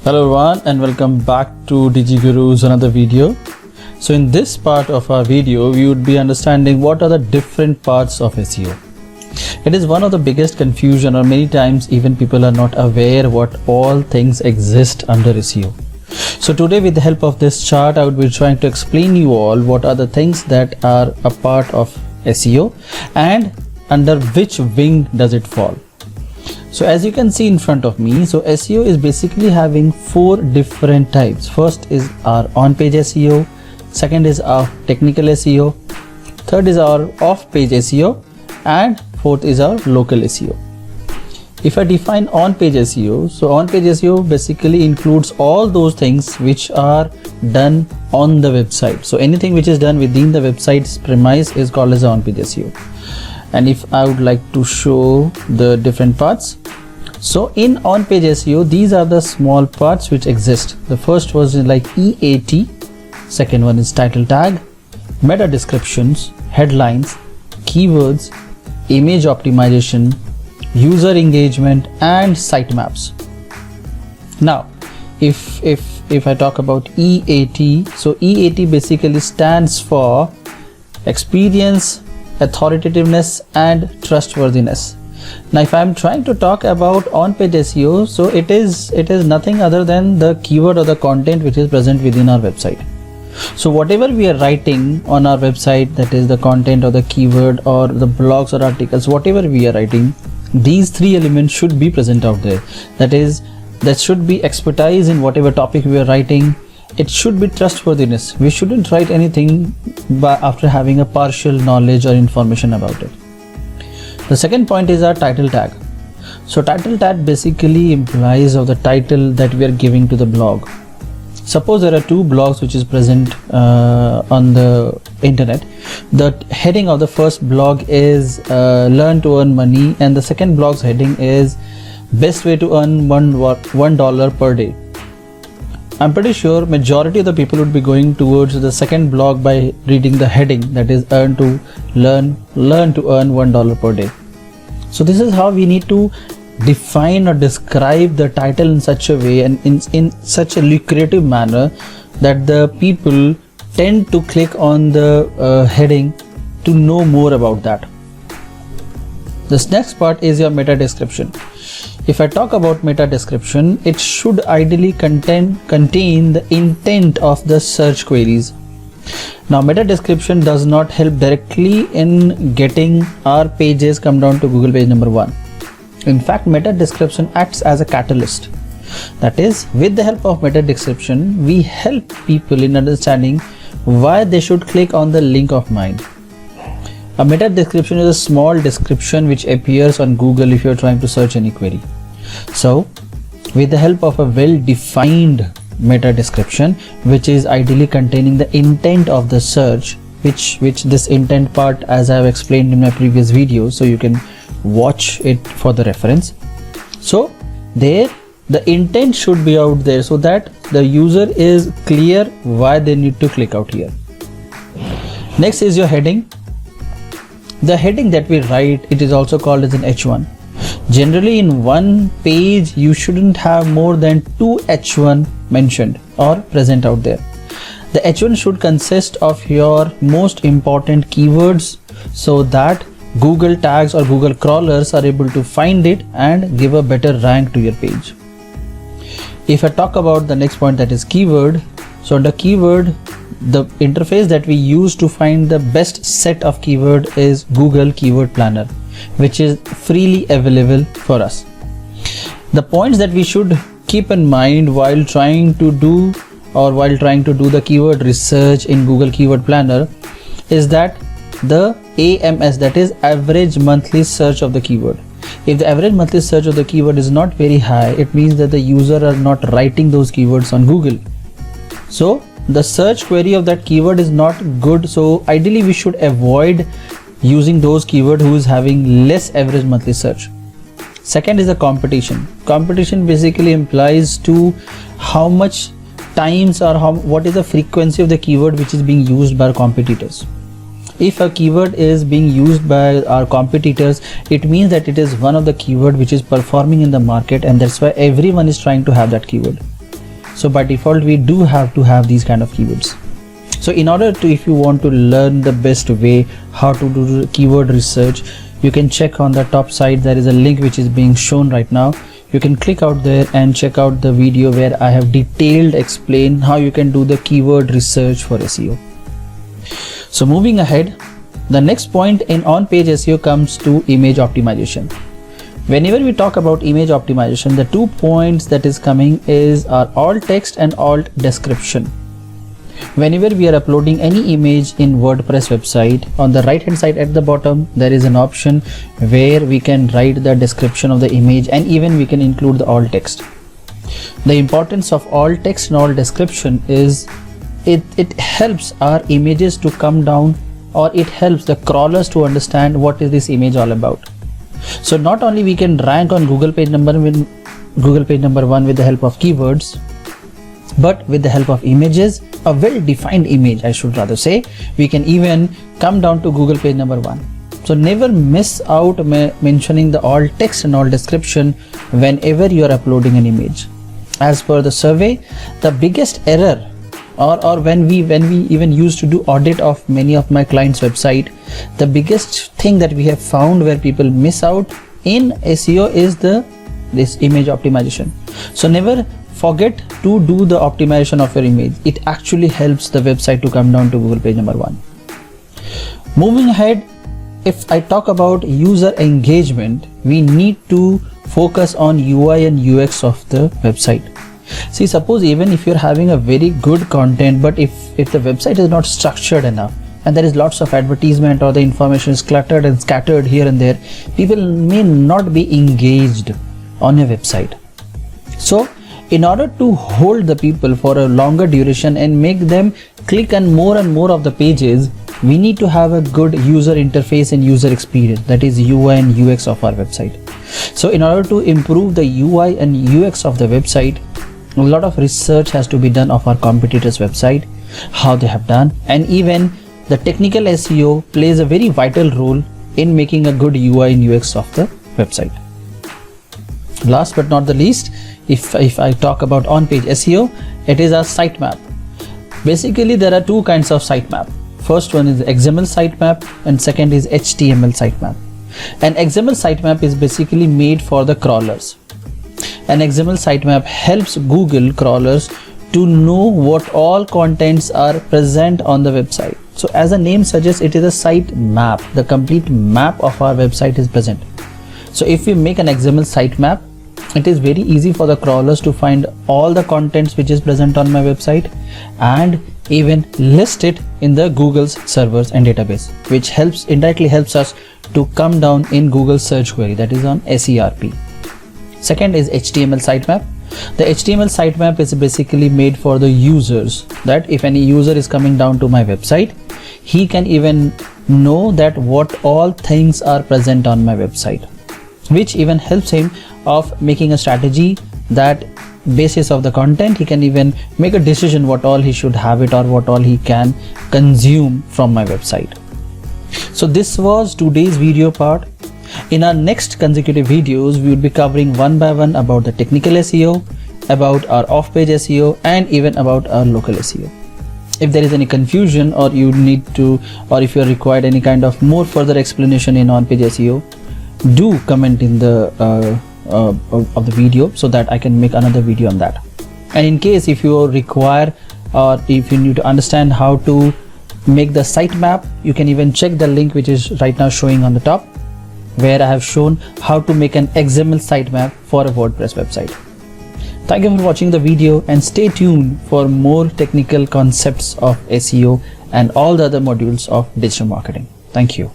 Hello everyone and welcome back to DigiGuru's another video. So in this part of our video, we would be understanding what are the different parts of SEO. It is one of the biggest confusion, or many times even people are not aware what all things exist under SEO. So today, with the help of this chart, I would be trying to explain you all what are the things that are a part of SEO and under which wing does it fall. So as you can see in front of me, so SEO is basically having four different types. First is our on-page SEO, second is our technical SEO, third is our off-page SEO, and fourth is our local SEO. If I define on-page SEO, so on-page SEO basically includes all those things which are done on the website. So anything which is done within the website's premise is called as on-page SEO. And if I would like to show the different parts, so in on-page SEO, these are the small parts which exist. The first was like EAT, second one is title tag, meta descriptions, headlines, keywords, image optimization, user engagement, and sitemaps. Now, if I talk about EAT, so EAT basically stands for experience, authoritativeness, and trustworthiness. Now if I am trying to talk about on-page SEO, so it is nothing other than the keyword or the content which is present within our website. So whatever we are writing on our website, that is the content or the keyword or the blogs or articles, whatever we are writing, these three elements should be present out there. That should be expertise in whatever topic we are writing. It should be trustworthiness. We shouldn't write anything after having a partial knowledge or information about it. The second point is our title tag. So title tag basically implies of the title that we are giving to the blog. Suppose there are two blogs which is present on the internet. The heading of the first blog is learn to earn money, and the second blog's heading is best way to earn $1 per day. I'm pretty sure majority of the people would be going towards the second blog by reading the heading, that is learn to earn $1 per day. So this is how we need to define or describe the title in such a way and in such a lucrative manner that the people tend to click on the heading to know more about that. This next part is your meta description. If I talk about meta description, it should ideally contain the intent of the search queries. Now meta description does not help directly in getting our pages come down to Google page number 1. In fact, meta description acts as a catalyst. That is, with the help of meta description, we help people in understanding why they should click on the link of mine. A meta description is a small description which appears on Google if you're trying to search any query. So, with the help of a well-defined meta description, which is ideally containing the intent of the search, which this intent part, as I have explained in my previous video, so you can watch it for the reference. So, there the intent should be out there so that the user is clear why they need to click out here. Next is your heading. The heading that we write, it is also called as an H1. Generally in one page you shouldn't have more than 2 H1 mentioned or present out there. The H1 should consist of your most important keywords so that Google tags or Google crawlers are able to find it and give a better rank to your page. If I talk about the next point, that is keyword. So under keyword, the interface that we use to find the best set of keyword is Google Keyword Planner, which is freely available for us. The points that we should keep in mind while trying to do the keyword research in Google Keyword Planner is that the AMS, that is average monthly search of the keyword. If the average monthly search of the keyword is not very high, it means that the user are not writing those keywords on Google. So the search query of that keyword is not good. So ideally we should avoid using those keywords who is having less average monthly search. Second is the competition. Competition basically implies to how much times or what is the frequency of the keyword which is being used by our competitors. If a keyword is being used by our competitors, it means that it is one of the keyword which is performing in the market, and that's why everyone is trying to have that keyword. So by default we do have to have these kind of keywords. So in order to, if you want to learn the best way how to do keyword research, you can check on the top side. There is a link which is being shown right now. You can click out there and check out the video where I have detailed explain how you can do the keyword research for SEO. So moving ahead, the next point in on-page SEO comes to image optimization. Whenever we talk about image optimization, the 2 points that is coming is our alt text and alt description. Whenever we are uploading any image in WordPress website, on the right hand side at the bottom there is an option where we can write the description of the image, and even we can include the alt text. The importance of alt text and alt description is it helps our images to come down, or it helps the crawlers to understand what is this image all about. So not only we can rank on Google page number 1 with the help of keywords, but with the help of images, a well-defined image I should rather say, we can even come down to Google page number 1. So never miss out mentioning the alt text and alt description whenever you are uploading an image. As per the survey, the biggest error, or when we even used to do audit of many of my clients' website, the biggest thing that we have found where people miss out in SEO is this image optimization. So never forget to do the optimization of your image. It actually helps the website to come down to Google page number 1. Moving ahead, if I talk about user engagement, we need to focus on UI and UX of the website. See, suppose even if you're having a very good content, but if the website is not structured enough and there is lots of advertisement, or the information is cluttered and scattered here and there, people may not be engaged on your website. So in order to hold the people for a longer duration and make them click on more and more of the pages, we need to have a good user interface and user experience, that is UI and UX of our website. So in order to improve the UI and UX of the website, a lot of research has to be done of our competitors' website, how they have done, and even the technical SEO plays a very vital role in making a good UI and UX of the website. Last but not the least, if I talk about on-page SEO, it is a sitemap. Basically, there are 2 kinds of sitemap. First one is XML sitemap and second is HTML sitemap. An XML sitemap is basically made for the crawlers. An XML sitemap helps Google crawlers to know what all contents are present on the website. So as the name suggests, it is a site map. The complete map of our website is present. So if we make an XML sitemap, it is very easy for the crawlers to find all the contents which is present on my website and even list it in the Google's servers and database, which indirectly helps us to come down in Google search query, that is on SERP. Second is HTML sitemap. The HTML sitemap is basically made for the users, that if any user is coming down to my website, he can even know that what all things are present on my website, which even helps him of making a strategy that basis of the content he can even make a decision what all he should have it or what all he can consume from my website. So this was today's video part. In our next consecutive videos, we will be covering one by one about the technical SEO, about our off-page SEO, and even about our local SEO. If there is any confusion, or you need to, or if you are required any kind of more further explanation in on-page SEO, do comment in the of the video so that I can make another video on that. And in case if you require, or if you need to understand how to make the sitemap, you can even check the link which is right now showing on the top, where I have shown how to make an XML sitemap for a WordPress website. Thank you for watching the video, and stay tuned for more technical concepts of SEO and all the other modules of digital marketing. Thank you.